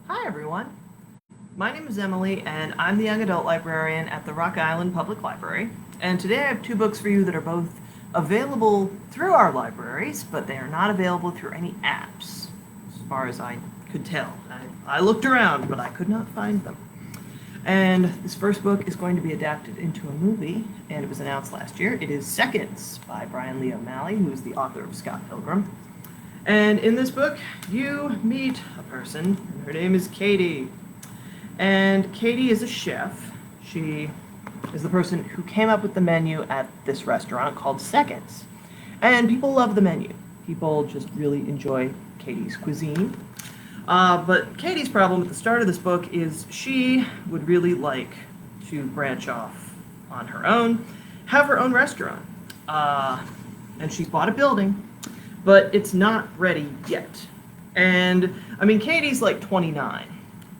Hi everyone, my name is Emily and I'm the young adult librarian at the Rock Island Public Library. And today I have two books for you that are both available through our libraries, but they are not available through any apps, as far as I could tell. I looked around, but I could not find them. And this first book is going to be adapted into a movie, and it was announced last year. It is Seconds by Brian Lee O'Malley, who is the author of Scott Pilgrim. And in this book, you meet a person, and her name is Katie. And Katie is a chef. She is the person who came up with the menu at this restaurant called Seconds. And people love the menu. People just really enjoy Katie's cuisine. But Katie's problem at the start of this book is she would really like to branch off on her own, have her own restaurant. And she's bought a building, but it's not ready yet. And I mean, Katie's like 29,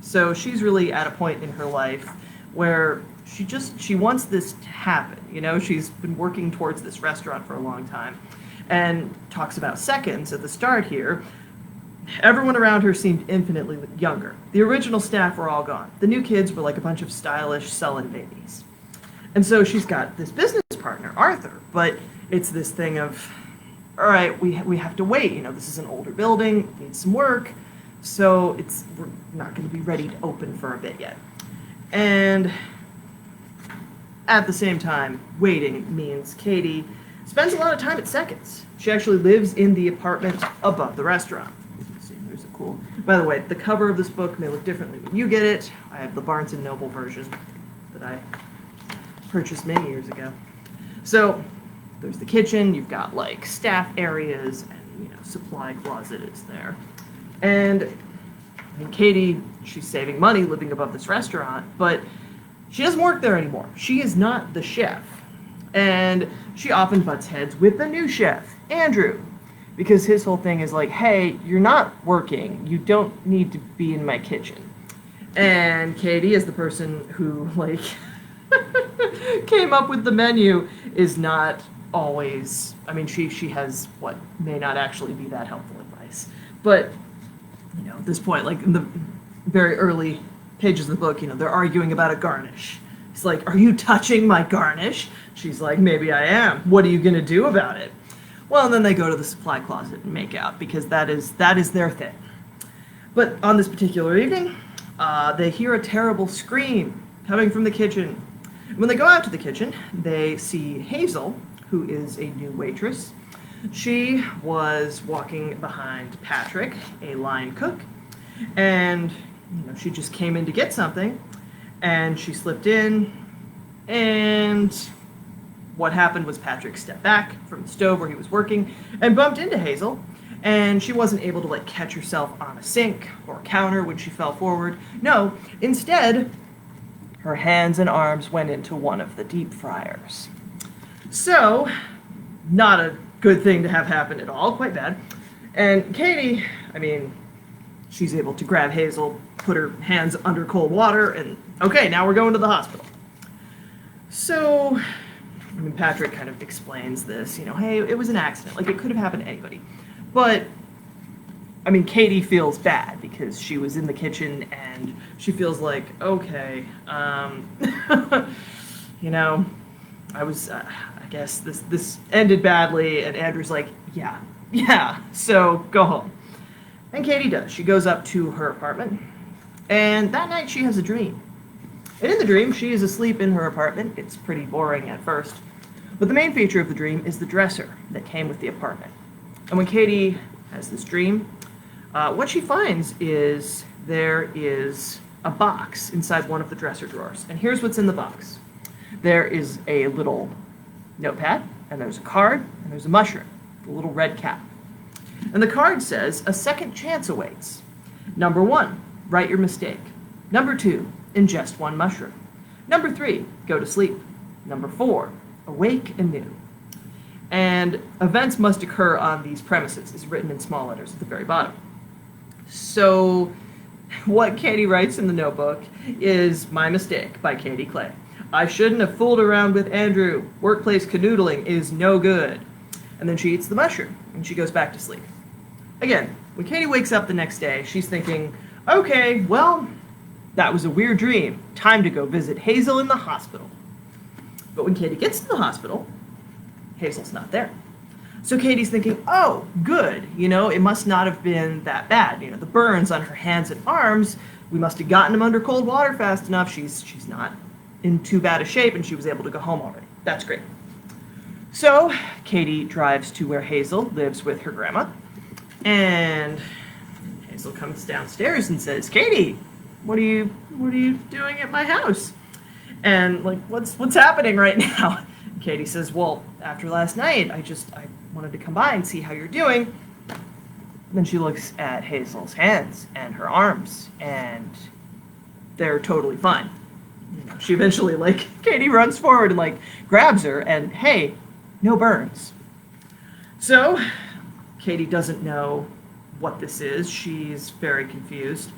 so she's really at a point in her life where she wants this to happen. You know, she's been working towards this restaurant for a long time, and talks about Seconds at the start here. Everyone around her seemed infinitely younger. The original staff were all gone. The new kids were like a bunch of stylish Sullen babies. And so she's got this business partner, Arthur, but it's this thing of, all right, we have to wait. You know, this is an older building, needs some work, so we're not going to be ready to open for a bit yet. And at the same time, waiting means Katie spends a lot of time at Seconds. She actually lives in the apartment above the restaurant. You can see there's a cool. By the way, the cover of this book may look differently when you get it. I have the Barnes & Noble version that I purchased many years ago. So there's the kitchen, you've got like staff areas, and supply closet is there. And I mean, Katie, she's saving money living above this restaurant, but she doesn't work there anymore. She is not the chef. And she often butts heads with the new chef, Andrew, because his whole thing is like, hey, you're not working. You don't need to be in my kitchen. And Katie, as the person who like came up with the menu, is not always, I mean, she has what may not actually be that helpful advice. But, at this point, like in the very early pages of the book, they're arguing about a garnish. He's like, are you touching my garnish? She's like, maybe I am. What are you going to do about it? Well, and then they go to the supply closet and make out, because that is their thing. But on this particular evening, they hear a terrible scream coming from the kitchen. When they go out to the kitchen, they see Hazel, who is a new waitress. She was walking behind Patrick, a line cook, and she just came in to get something, and she slipped in, and what happened was Patrick stepped back from the stove where he was working and bumped into Hazel, and she wasn't able to catch herself on a sink or a counter when she fell forward. No, instead, her hands and arms went into one of the deep fryers. So, not a good thing to have happen at all, quite bad. And Katie, I mean, she's able to grab Hazel, put her hands under cold water, and okay, now we're going to the hospital. So, I mean, Patrick kind of explains this, hey, it was an accident, like it could have happened to anybody. But, I mean, Katie feels bad because she was in the kitchen and she feels like, okay, I guess this ended badly, and Andrew's like, yeah, so go home. And Katie does. She goes up to her apartment, and that night she has a dream. And in the dream, she is asleep in her apartment. It's pretty boring at first. But the main feature of the dream is the dresser that came with the apartment. And when Katie has this dream, what she finds is there is a box inside one of the dresser drawers. And here's what's in the box. There is a little notepad, and there's a card, and there's a mushroom, a little red cap. And the card says, a second chance awaits. Number 1, write your mistake. Number 2, ingest 1 mushroom. Number 3, go to sleep. Number 4, awake anew. And events must occur on these premises is written in small letters at the very bottom. So what Katie writes in the notebook is My Mistake by Katie Clay. I shouldn't have fooled around with Andrew. Workplace canoodling is no good. And then she eats the mushroom, and she goes back to sleep. Again, when Katie wakes up the next day, she's thinking, Okay, well, that was a weird dream. Time to go visit Hazel in the hospital. But when Katie gets to the hospital, Hazel's not there. So Katie's thinking, oh, good, it must not have been that bad. The burns on her hands and arms, we must have gotten them under cold water fast enough. She's not in too bad a shape, and she was able to go home already. That's great. So Katie drives to where Hazel lives with her grandma, and Hazel comes downstairs and says, Katie, what are you doing at my house? And what's happening right now? Katie says, well, after last night, I wanted to come by and see how you're doing. Then she looks at Hazel's hands and her arms, and they're totally fine. She eventually, Katie runs forward and, grabs her, and hey, no burns. So, Katie doesn't know what this is. She's very confused.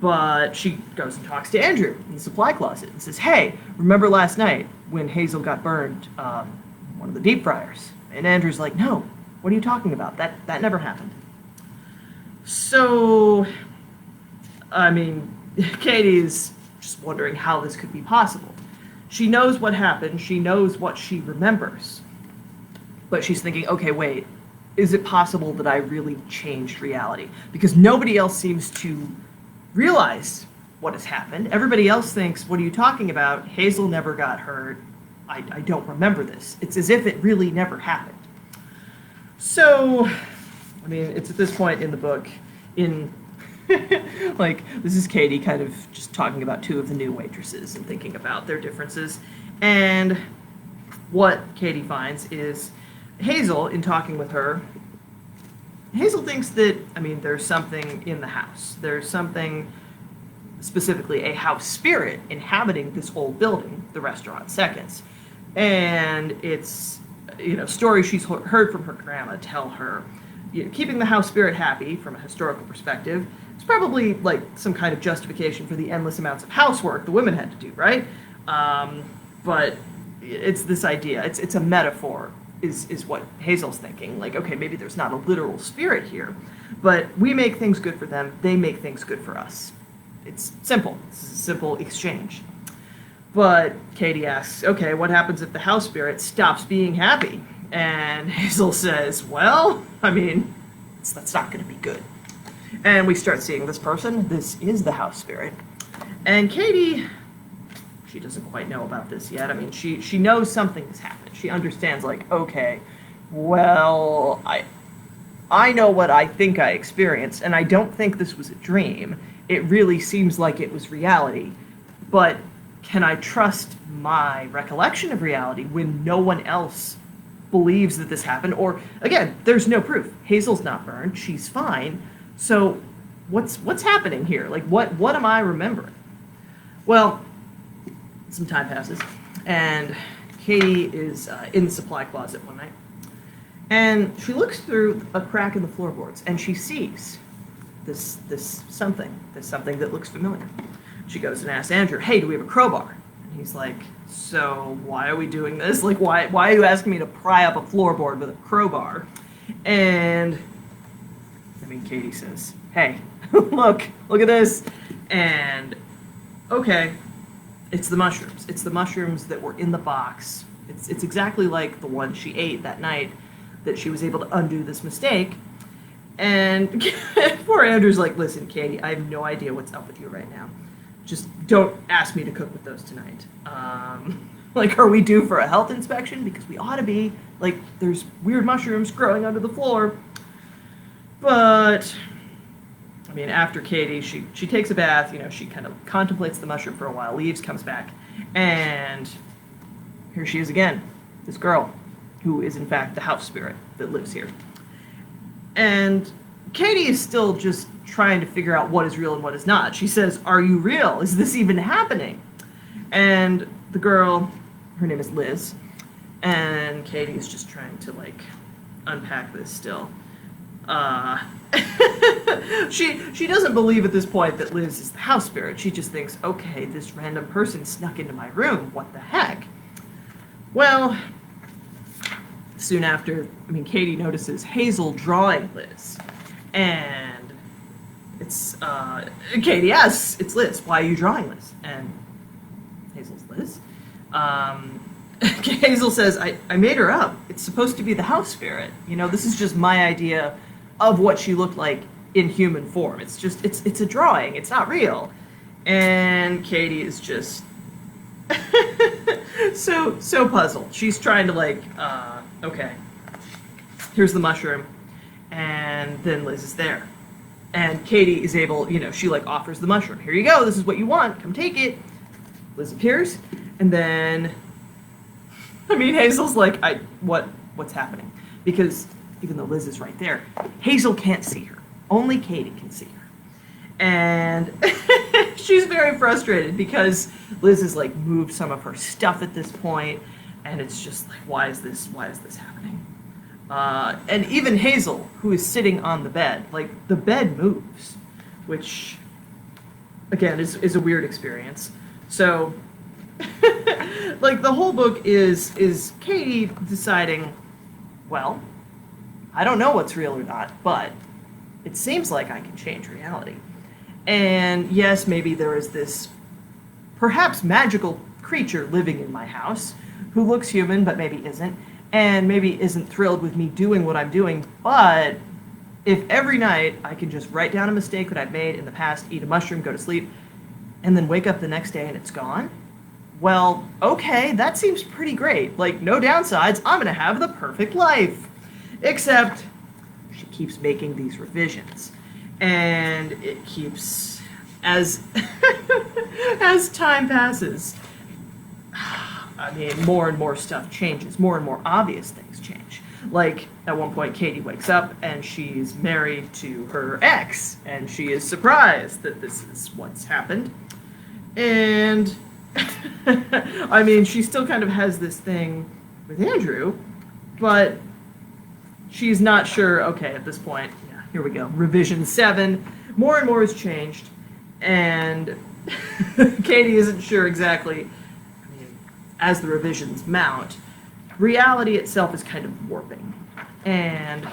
But she goes and talks to Andrew in the supply closet and says, hey, remember last night when Hazel got burned, one of the deep fryers? And Andrew's like, no, what are you talking about? That never happened. So, Katie's just wondering how this could be possible. She knows what happened. She knows what she remembers. But she's thinking, okay, wait, is it possible that I really changed reality? Because nobody else seems to realize what has happened. Everybody else thinks, what are you talking about? Hazel never got hurt. I don't remember this. It's as if it really never happened. So, it's at this point in the book, this is Katie kind of just talking about two of the new waitresses and thinking about their differences. And what Katie finds is Hazel, in talking with her, Hazel thinks that, there's something in the house. There's something, specifically a house spirit, inhabiting this old building, the restaurant Seconds. And it's, stories she's heard from her grandma tell her, keeping the house spirit happy from a historical perspective is probably some kind of justification for the endless amounts of housework the women had to do, right? But it's this idea, it's a metaphor, is what Hazel's thinking. Okay, maybe there's not a literal spirit here, but we make things good for them, they make things good for us. It's simple. It's a simple exchange. But Katie asks, okay, what happens if the house spirit stops being happy? And Hazel says, well, that's not going to be good. And we start seeing this person. This is the house spirit. And Katie, she doesn't quite know about this yet. She knows something has happened. She understands, okay, well, I know what I think I experienced, and I don't think this was a dream. It really seems like it was reality. But can I trust my recollection of reality when no one else believes that this happened? Or, again, there's no proof. Hazel's not burned. She's fine. So what's happening here? What am I remembering? Well, some time passes, and Katie is in the supply closet one night, and she looks through a crack in the floorboards, and she sees this something that looks familiar. She goes and asks Andrew, hey, do we have a crowbar? And he's like, so why are we doing this? Why are you asking me to pry up a floorboard with a crowbar? And Katie says, hey, look at this. And okay, it's the mushrooms. It's the mushrooms that were in the box. It's exactly like the one she ate that night that she was able to undo this mistake. And poor Andrew's like, listen, Katie, I have no idea what's up with you right now. Just don't ask me to cook with those tonight. Are we due for a health inspection? Because we ought to be. There's weird mushrooms growing under the floor. But, after Katie, she takes a bath, she kind of contemplates the mushroom for a while, leaves, comes back, and here she is again, this girl, who is in fact the house spirit that lives here. And Katie is still just trying to figure out what is real and what is not. She says, are you real? Is this even happening? And the girl, her name is Liz, and Katie is just trying to, unpack this still. She doesn't believe at this point that Liz is the house spirit. She just thinks, okay, this random person snuck into my room. What the heck? Well, soon after, Katie notices Hazel drawing Liz. And it's Katie asks, it's Liz. Why are you drawing this? And Hazel's Liz. Hazel says, I made her up. It's supposed to be the house spirit. You know, this is just my idea of what she looked like in human form. It's just, it's a drawing. It's not real. And Katie is just so puzzled. She's trying to like, okay, here's the mushroom. And then Liz is there. And Katie is able, you know, she like offers the mushroom. Here you go. This is what you want. Come take it. Liz appears. And then, I mean, Hazel's like, what's happening? Because even though Liz is right there, Hazel can't see her. Only Katie can see her. And she's very frustrated because Liz has like moved some of her stuff at this point, and it's just like, why is this happening? And even Hazel, who is sitting on the bed, like the bed moves, which again is a weird experience. So like the whole book is Katie deciding, well, I don't know what's real or not, but it seems like I can change reality. And yes, maybe there is this perhaps magical creature living in my house who looks human but maybe isn't, and maybe isn't thrilled with me doing what I'm doing, but if every night I can just write down a mistake that I've made in the past, eat a mushroom, go to sleep, and then wake up the next day and it's gone, well, okay, that seems pretty great. Like, no downsides, I'm gonna have the perfect life. Except, she keeps making these revisions. And it keeps, as time passes, I mean, more and more stuff changes. More and more obvious things change. Like, at one point, Katie wakes up and she's married to her ex, and she is surprised that this is what's happened. And, I mean, she still kind of has this thing with Andrew, but she's not sure, okay, at this point, yeah, here we go, revision 7, more and more has changed, and Katie isn't sure exactly, I mean, as the revisions mount, reality itself is kind of warping. And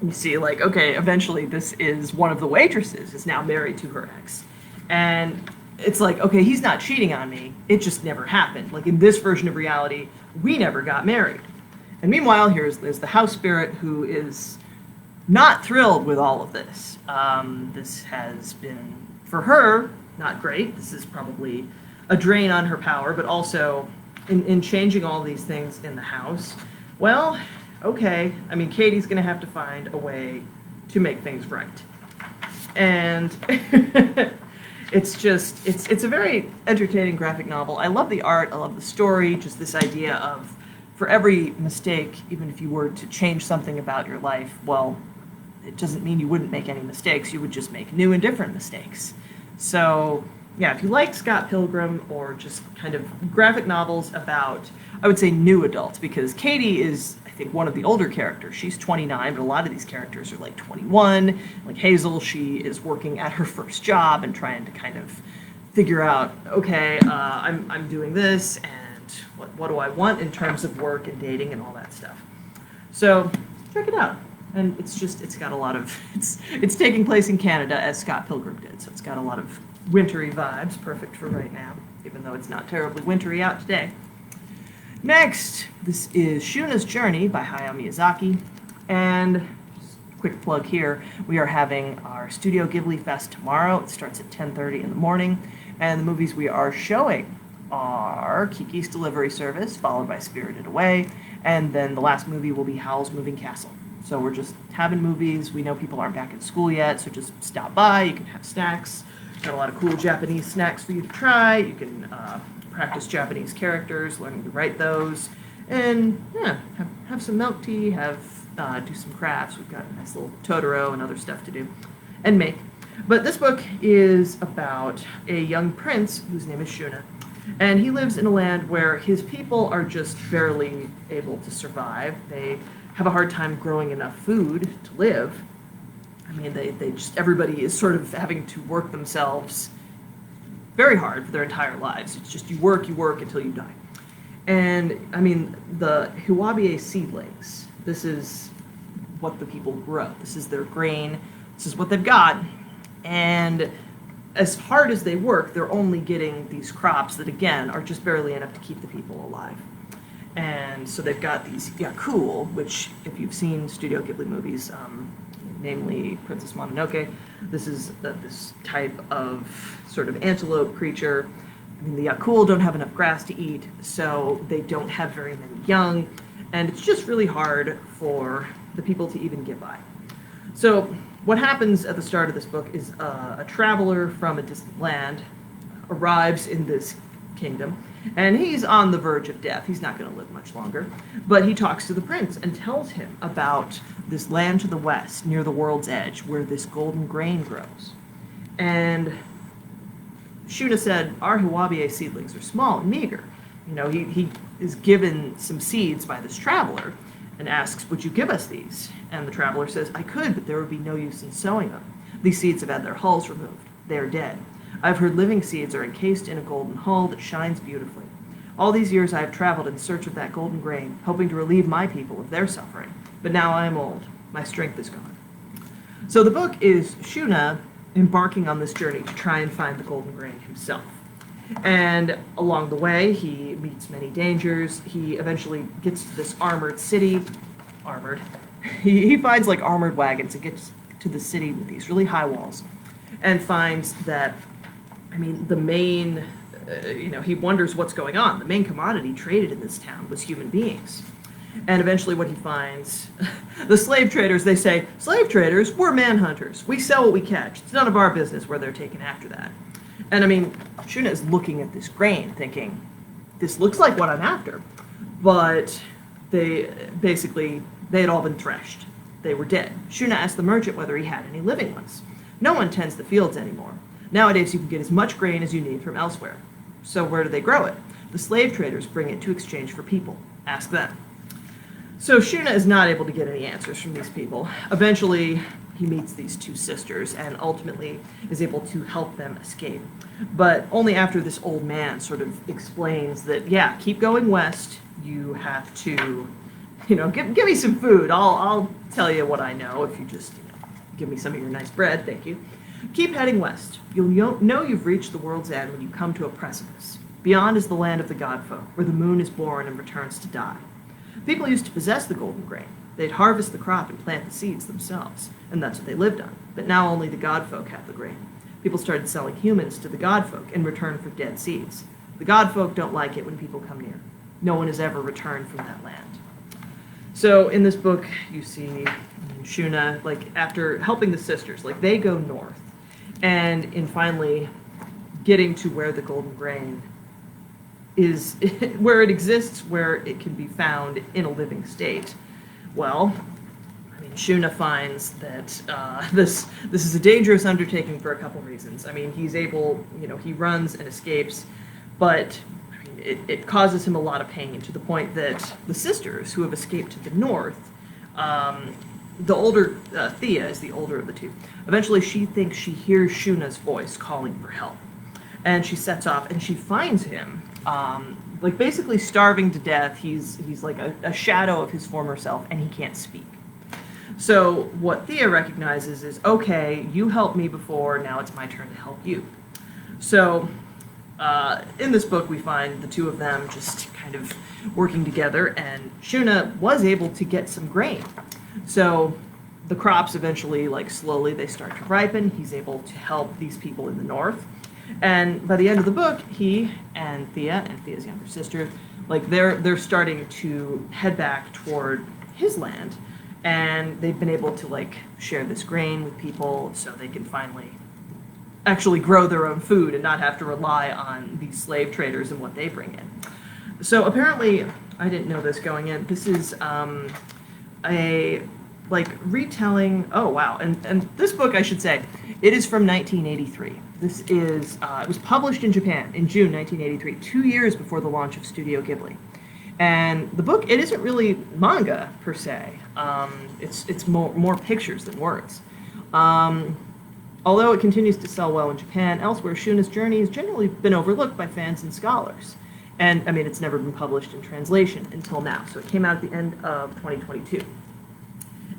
you see, like, okay, eventually this is one of the waitresses is now married to her ex. And it's like, okay, he's not cheating on me, it just never happened. Like, in this version of reality, we never got married. And meanwhile, there's the house spirit who is not thrilled with all of this. This has been, for her, not great. This is probably a drain on her power, but also in changing all these things in the house, well, okay, I mean, Katie's going to have to find a way to make things right. And it's just, it's a very entertaining graphic novel. I love the art, I love the story, just this idea of, for every mistake, even if you were to change something about your life, well, it doesn't mean you wouldn't make any mistakes. You would just make new and different mistakes. So, yeah, if you like Scott Pilgrim or just kind of graphic novels about, I would say, new adults, because Katie is, I think, one of the older characters. She's 29, but a lot of these characters are like 21. Like Hazel, she is working at her first job and trying to kind of figure out, okay, I'm doing this, and what do I want in terms of work and dating and all that stuff. So check it out. And it's got a lot of, it's taking place in Canada as Scott Pilgrim did, so it's got a lot of wintry vibes, perfect for right now, even though it's not terribly wintry out today. Next, this is Shuna's Journey by Hayao Miyazaki, and quick plug here, we are having our Studio Ghibli Fest tomorrow. It starts at 10:30 in the morning, and the movies we are showing are Kiki's Delivery Service, followed by Spirited Away, and then the last movie will be Howl's Moving Castle. So we're just having movies. We know people aren't back in school yet, so just stop by. You can have snacks. Got a lot of cool Japanese snacks for you to try. You can practice Japanese characters, learning to write those, and yeah, have some milk tea, do some crafts. We've got a nice little Totoro and other stuff to do and make. But this book is about a young prince whose name is Shuna. And he lives in a land where his people are just barely able to survive. They have a hard time growing enough food to live. I mean, they just, everybody is sort of having to work themselves very hard for their entire lives. It's just you work until you die. And, I mean, the Hiwabiye seedlings, this is what the people grow. This is their grain. This is what they've got. And as hard as they work, they're only getting these crops that, again, are just barely enough to keep the people alive. And so they've got these yakul, which, if you've seen Studio Ghibli movies, namely Princess Mononoke, this is this type of sort of antelope creature. I mean, the yakul don't have enough grass to eat, so they don't have very many young, and it's just really hard for the people to even get by. So what happens at the start of this book is a traveler from a distant land arrives in this kingdom, and he's on the verge of death. He's not going to live much longer, but he talks to the prince and tells him about this land to the west near the world's edge where this golden grain grows. And Shuna said, our Hiwabie seedlings are small and meager. You know, he is given some seeds by this traveler and asks, would you give us these? And the traveler says, I could, but there would be no use in sowing them. These seeds have had their hulls removed. They are dead. I've heard living seeds are encased in a golden hull that shines beautifully. All these years I have traveled in search of that golden grain, hoping to relieve my people of their suffering. But now I am old. My strength is gone. So the book is Shuna embarking on this journey to try and find the golden grain himself. And along the way, he meets many dangers. He eventually gets to this armored city. Armored. He finds like armored wagons and gets to the city with these really high walls and finds that, I mean, the main, he wonders what's going on. The main commodity traded in this town was human beings. And eventually what he finds, the slave traders, they say, slave traders, we're manhunters. We sell what we catch. It's none of our business where they're taken after that. And I mean, Shuna is looking at this grain thinking, this looks like what I'm after. But they had all been threshed. They were dead. Shuna asked the merchant whether he had any living ones. No one tends the fields anymore. Nowadays you can get as much grain as you need from elsewhere. So where do they grow it? The slave traders bring it to exchange for people. Ask them. So Shuna is not able to get any answers from these people. Eventually, he meets these two sisters and ultimately is able to help them escape. But only after this old man sort of explains that, yeah, keep going west. You have to, give me some food. I'll tell you what I know if you just, give me some of your nice bread, thank you. Keep heading west. You'll know you've reached the world's end when you come to a precipice. Beyond is the land of the godfolk, where the moon is born and returns to die. People used to possess the golden grain. They'd harvest the crop and plant the seeds themselves, and that's what they lived on. But now only the godfolk have the grain. People started selling humans to the godfolk in return for dead seeds. The godfolk don't like it when people come near. No one has ever returned from that land. So in this book, you see Shuna, after helping the sisters, they go north. And in finally getting to where the golden grain is, where it exists, where it can be found in a living state, well, Shuna finds that this is a dangerous undertaking for a couple reasons. I mean, he's able, he runs and escapes, but it causes him a lot of pain to the point that the sisters who have escaped to the north, the older, Thea is the older of the two, eventually she thinks she hears Shuna's voice calling for help. And she sets off and she finds him, basically starving to death. He's like a shadow of his former self and he can't speak. So what Thea recognizes is, okay, you helped me before, now it's my turn to help you. So in this book we find the two of them just kind of working together, and Shuna was able to get some grain. So the crops eventually, slowly, they start to ripen. He's able to help these people in the north. And by the end of the book, he and Thea's younger sister, they're starting to head back toward his land. And they've been able to, share this grain with people so they can finally actually grow their own food and not have to rely on these slave traders and what they bring in. So apparently, I didn't know this going in, this is a retelling, oh wow, and this book, I should say, it is from 1983. This is, it was published in Japan in June 1983, 2 years before the launch of Studio Ghibli. And the book, it isn't really manga, per se. It's more pictures than words. Although it continues to sell well in Japan, elsewhere, Shuna's journey has generally been overlooked by fans and scholars. And, it's never been published in translation until now. So it came out at the end of 2022.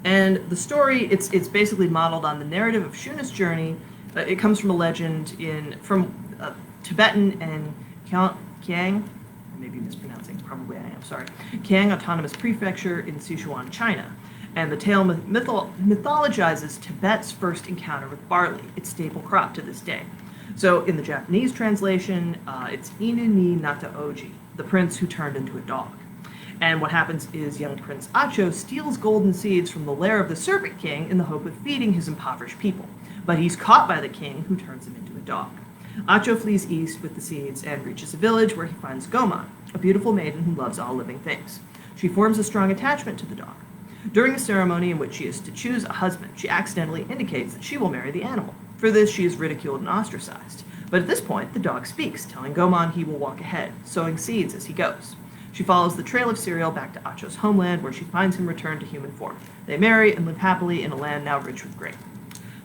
And the story, it's basically modeled on the narrative of Shuna's journey It comes from a legend from Tibetan and Kiang, I may be mispronouncing, probably I am, sorry, Kiang Autonomous Prefecture in Sichuan, China. And the tale mythologizes Tibet's first encounter with barley, its staple crop to this day. So in the Japanese translation, it's Inu ni Nata Oji, the prince who turned into a dog. And what happens is young Prince Acho steals golden seeds from the lair of the Serpent King in the hope of feeding his impoverished people. But he's caught by the king, who turns him into a dog. Acho flees east with the seeds and reaches a village where he finds Goman, a beautiful maiden who loves all living things. She forms a strong attachment to the dog. During a ceremony in which she is to choose a husband, she accidentally indicates that she will marry the animal. For this, she is ridiculed and ostracized. But at this point, the dog speaks, telling Goman he will walk ahead, sowing seeds as he goes. She follows the trail of cereal back to Acho's homeland, where she finds him returned to human form. They marry and live happily in a land now rich with grain.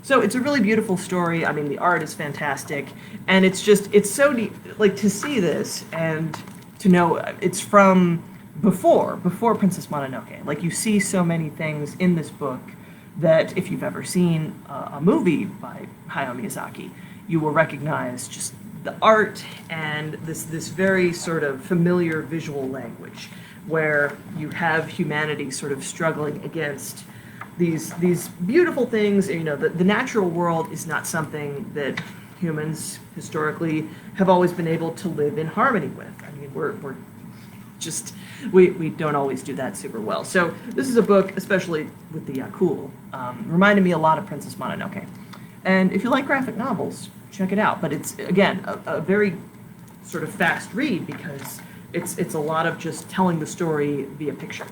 So it's a really beautiful story. I mean, the art is fantastic, and it's so neat, like, to see this and to know it's from before Princess Mononoke. Like, you see so many things in this book that if you've ever seen a movie by Hayao Miyazaki, you will recognize just the art and this very sort of familiar visual language where you have humanity sort of struggling against these beautiful things. You know, the natural world is not something that humans historically have always been able to live in harmony with. I mean, we don't always do that super well. So this is a book, especially with the Yakul, reminded me a lot of Princess Mononoke. And if you like graphic novels, check it out. But it's, again, a very sort of fast read because it's a lot of just telling the story via picture.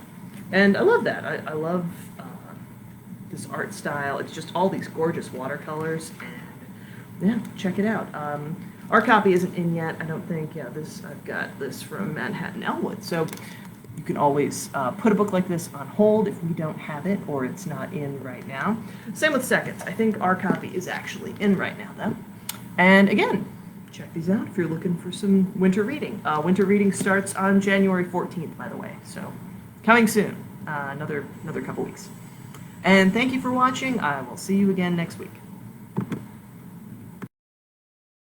And I love that. I love this art style. It's just all these gorgeous watercolors. And yeah, check it out. Our copy isn't in yet, I don't think. Yeah, I've got this from Manhattan Elwood. So you can always put a book like this on hold if we don't have it or it's not in right now. Same with seconds. I think our copy is actually in right now, though. And again, check these out if you're looking for some winter reading. Winter reading starts on January 14th, by the way. So coming soon, another couple weeks. And thank you for watching. I will see you again next week.